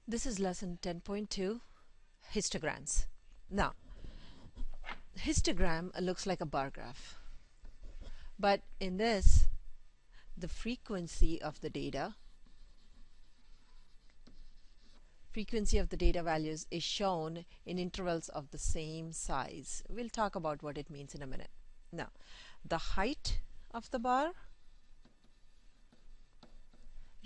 This is lesson 10.2, histograms. Now, histogram looks like a bar graph, but in this, the frequency of the data values is shown in intervals of the same size. We'll talk about what it means in a minute. Now, the height of the bar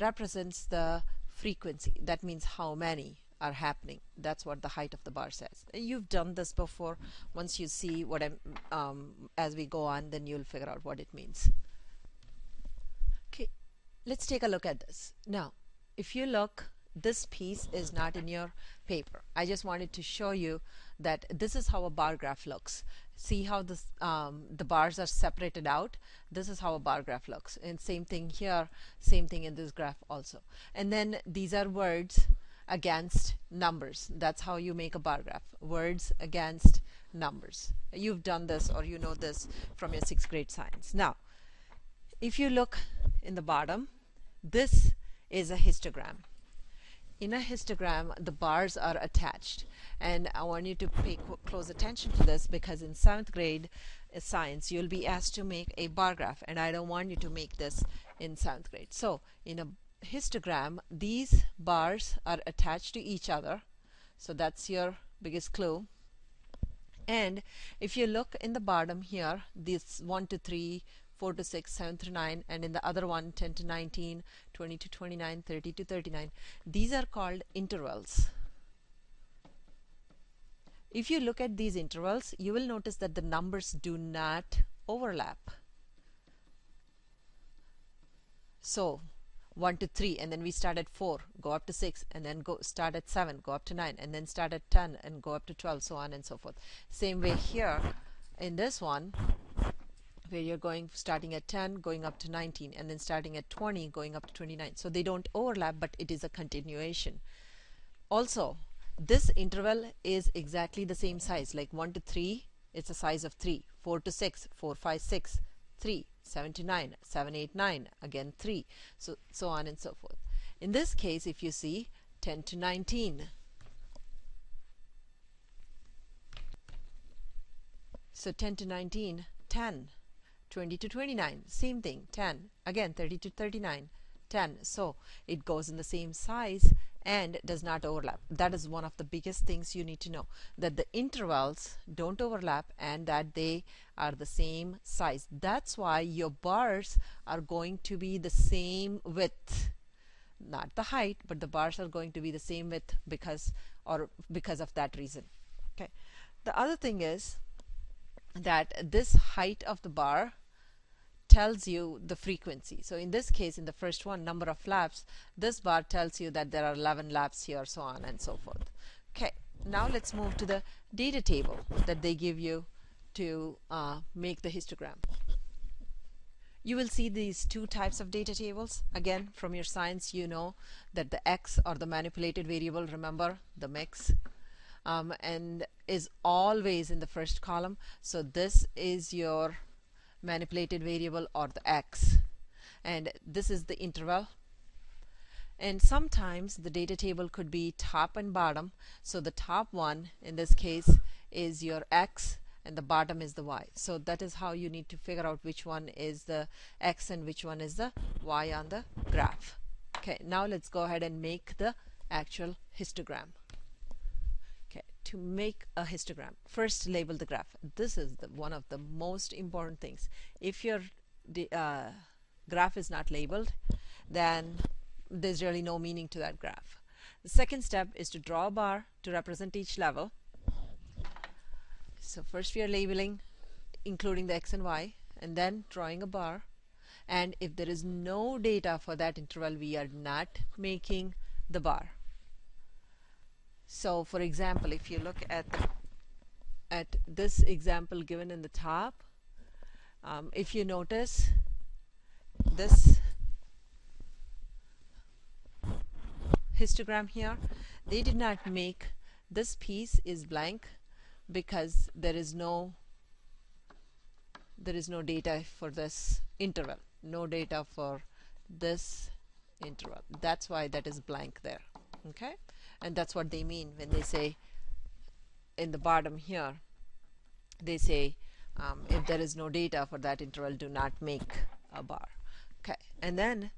represents the frequency. That means how many are happening. That's what the height of the bar says. You've done this before. Once you see what as we go on, then you'll figure out what it means. Okay, let's take a look at this. Now, if you look, this piece is not in your paper. I just wanted to show you that this is how a bar graph looks. See how this, the bars are separated out? This is how a bar graph looks. And same thing here, same thing in this graph also. And then these are words against numbers. That's how you make a bar graph. Words against numbers. You've done this, or you know this from your 6th grade science. Now, if you look in the bottom, this is a histogram. In a histogram, the bars are attached, and I want you to pay close attention to this, because in 7th grade science you'll be asked to make a bar graph, and I don't want you to make this in 7th grade. So in a histogram, these bars are attached to each other, so that's your biggest clue. And if you look in the bottom here, this 1 to 3, 4 to 6, 7 to 9, and in the other one 10 to 19, 20 to 29, 30 to 39, these are called intervals. If you look at these intervals, you will notice that the numbers do not overlap. So 1 to 3, and then we start at 4, go up to 6, and then start at 7, go up to 9, and then start at 10 and go up to 12, so on and so forth. Same way here in this one, where you're starting at 10, going up to 19, and then starting at 20, going up to 29. So they don't overlap, but it is a continuation. Also, this interval is exactly the same size. Like 1 to 3, it's a size of 3. 4 to 6, 4, 5, 6, 3. 7 to 9, 7, 8, 9, again 3. So on and so forth. In this case, if you see 10 to 19. So 10 to 19, 10. 20 to 29, same thing, 10. Again 30 to 39, 10. So it goes in the same size and does not overlap. That is one of the biggest things you need to know, that the intervals don't overlap and that they are the same size. That's why your bars are going to be the same width, not the height, but the bars are going to be the same width because of that reason. Okay. The other thing is that this height of the bar tells you the frequency. So in this case, in the first one, number of laps, this bar tells you that there are 11 laps here, so on and so forth. Okay, now let's move to the data table that they give you to make the histogram. You will see these two types of data tables. Again, from your science, you know that the x, or the manipulated variable, remember the mix, and is always in the first column. So this is your manipulated variable, or the x, and this is the interval. And sometimes the data table could be top and bottom. So the top one in this case is your x and the bottom is the y. So that is how you need to figure out which one is the x and which one is the y on the graph. Okay, now let's go ahead and make the actual histogram. To make a histogram, first label the graph. This is one of the most important things. If your graph is not labeled, then there's really no meaning to that graph. The second step is to draw a bar to represent each level. So first we are labeling, including the x and y, and then drawing a bar. And if there is no data for that interval, we are not making the bar. So for example, if you look at this example given in the top, if you notice this histogram here, they did not make this piece is blank because there is no data for this interval, no data for this interval. That's why that is blank there. Okay, and that's what they mean when they say in the bottom here, they say if there is no data for that interval, do not make a bar. Okay, and then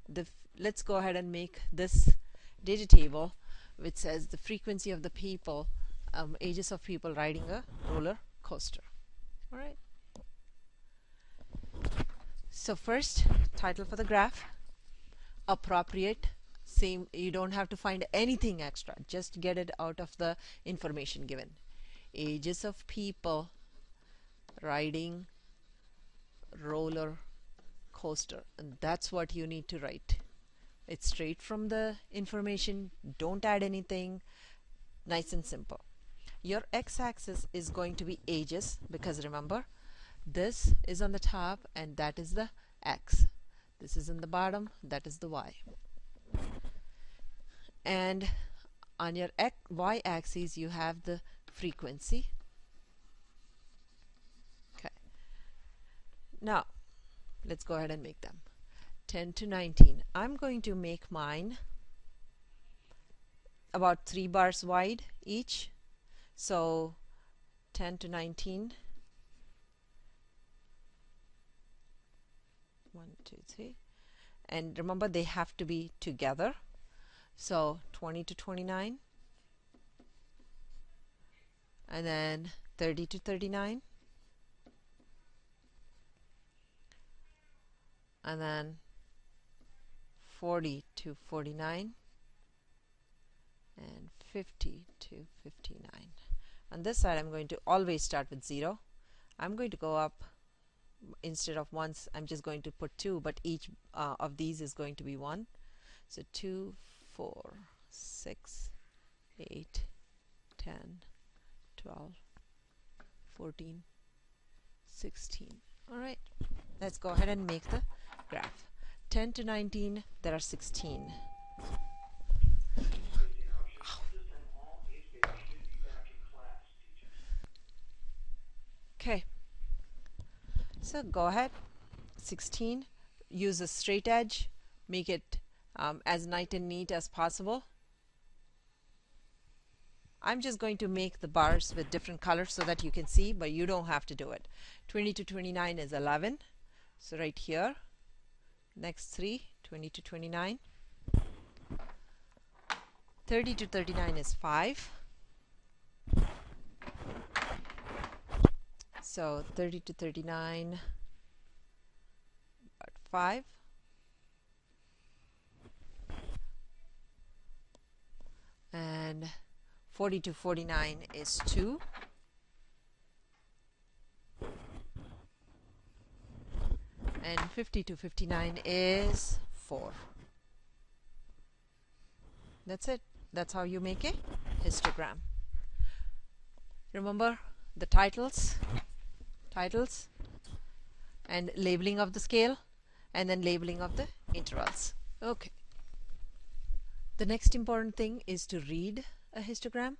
let's go ahead and make this data table which says the frequency of the people, ages of people riding a roller coaster. All right, so first, title for the graph, appropriate. Same, you don't have to find anything extra, just get it out of the information given. Ages of people riding roller coaster, and that's what you need to write. It's straight from the information, don't add anything, nice and simple. Your x-axis is going to be ages, because remember, this is on the top and that is the x. This is in the bottom, that is the y. And on your y-axis you have the frequency. Okay. Now let's go ahead and make them. 10 to 19. I'm going to make mine about 3 bars wide each. So 10 to 19. 1, 2, 3. And remember, they have to be together. So 20 to 29. And then 30 to 39. And then 40 to 49. And 50 to 59. On this side, I'm going to always start with 0. I'm going to go up. Instead of once, I'm just going to put 2, but each of these is going to be 1. So 2, 4, 6, 8, 10, 12, 14, 16. All right, let's go ahead and make the graph. 10 to 19, there are 16. Okay, so go ahead, 16, use a straight edge, make it as nice and neat as possible. I'm just going to make the bars with different colors so that you can see, but you don't have to do it. 20 to 29 is 11, so right here, next 3, 20 to 29. 30 to 39 is 5. So 30 to 39, 5. And 40 to 49 is 2. And 50 to 59 is 4. That's it. That's how you make a histogram. Remember the titles and labeling of the scale, and then labeling of the intervals. Okay. The next important thing is to read a histogram.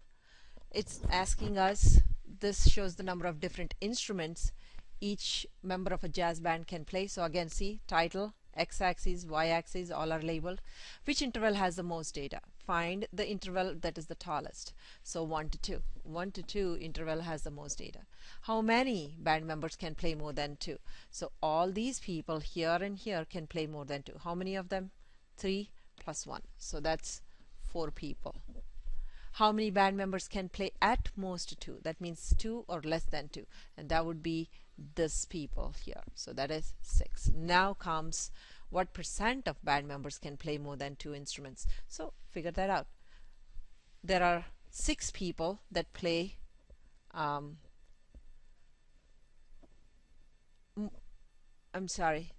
It's asking us, this shows the number of different instruments each member of a jazz band can play. So again, see, title, x-axis, y-axis, all are labeled. Which interval has the most data? Find the interval that is the tallest. So 1 to 2. 1 to 2 interval has the most data. How many band members can play more than 2? So all these people here and here can play more than 2. How many of them? 3 plus 1. So that's 4 people. How many band members can play at most 2? That means 2 or less than 2. And that would be this people here. So that is 6. Now comes what percent of band members can play more than 2 instruments. So figure that out. There are 6 people that play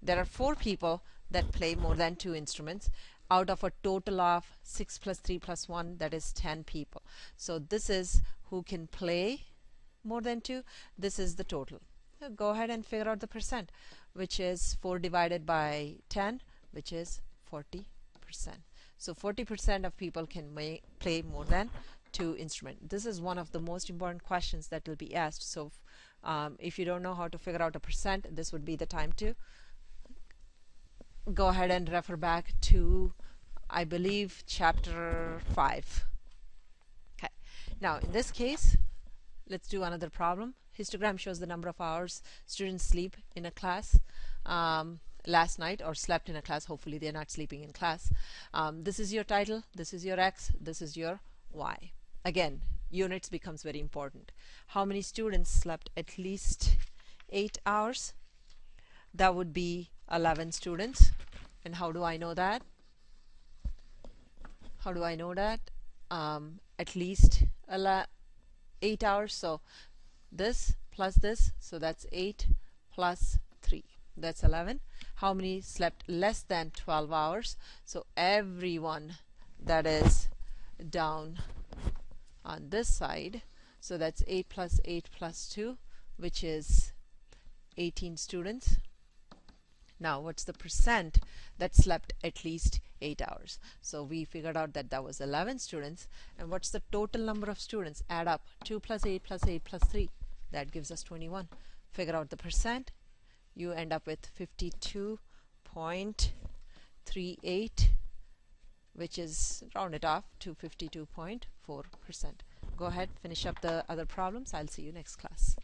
there are 4 people that play more than 2 instruments out of a total of 6 plus 3 plus 1, that is 10 people. So this is who can play more than 2. This is the total. Now go ahead and figure out the percent, which is 4 divided by 10, which is 40%. So 40% of people can play more than 2 instruments. This is one of the most important questions that will be asked. So if you don't know how to figure out a percent, this would be the time to go ahead and refer back to I believe chapter 5. Okay, now in this case, let's do another problem. Histogram shows the number of hours students sleep in a class last night, or slept in a class. Hopefully they're not sleeping in class. This is your title, this is your X, this is your Y. Again, units becomes very important. How many students slept at least 8 hours? That would be 11 students. And how do I know that? How do I know that? At least 8 hours. So this plus this, so that's 8 plus 3, that's 11. How many slept less than 12 hours? So everyone that is down on this side, so that's 8 plus 8 plus 2, which is 18 students. Now what's the percent that slept at least 8 hours? So we figured out that that was 11 students. And what's the total number of students? Add up 2 plus 8 plus 8 plus 3, that gives us 21. Figure out the percent. You end up with 52.38, which is, round it off to 52.4%. Go ahead, finish up the other problems. I'll see you next class.